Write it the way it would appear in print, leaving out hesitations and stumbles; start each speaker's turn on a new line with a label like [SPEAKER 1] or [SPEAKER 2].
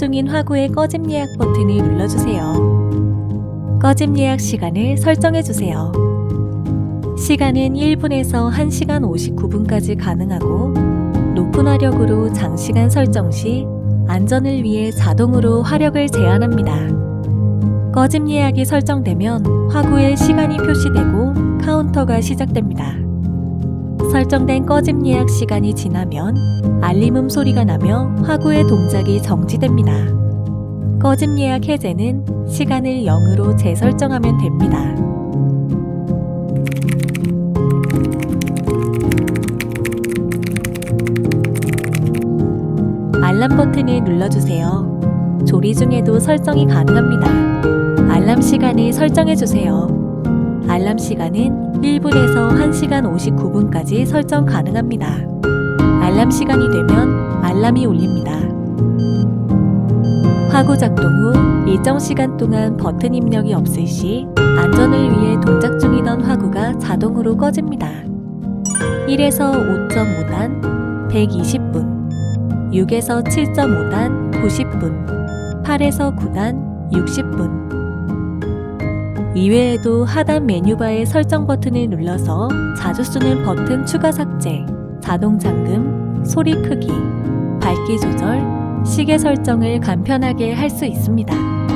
[SPEAKER 1] 중인 화구의 꺼짐 예약 버튼을 눌러주세요. 꺼짐 예약 시간을 설정해주세요. 시간은 1분에서 1시간 59분까지 가능하고 높은 화력으로 장시간 설정 시 안전을 위해 자동으로 화력을 제한합니다. 꺼짐 예약이 설정되면 화구에 시간이 표시되고 카운터가 시작됩니다. 설정된 꺼짐 예약 시간이 지나면 알림음 소리가 나며 화구의 동작이 정지됩니다. 꺼짐 예약 해제는 시간을 0으로 재설정하면 됩니다. 알람 버튼을 눌러주세요. 조리 중에도 설정이 가능합니다. 알람 시간을 설정해주세요. 알람 시간은 1분에서 1시간 59분까지 설정 가능합니다. 알람 시간이 되면 알람이 울립니다. 화구 작동 후 일정 시간 동안 버튼 입력이 없을 시 안전을 위해 동작 중이던 화구가 자동으로 꺼집니다. 1에서 5.5단 120분, 6에서 7.5단 90분, 8에서 9단 60분. 이외에도 하단 메뉴바의 설정 버튼을 눌러서 자주 쓰는 버튼 추가 삭제, 자동 잠금, 소리 크기, 밝기 조절, 시계 설정을 간편하게 할 수 있습니다.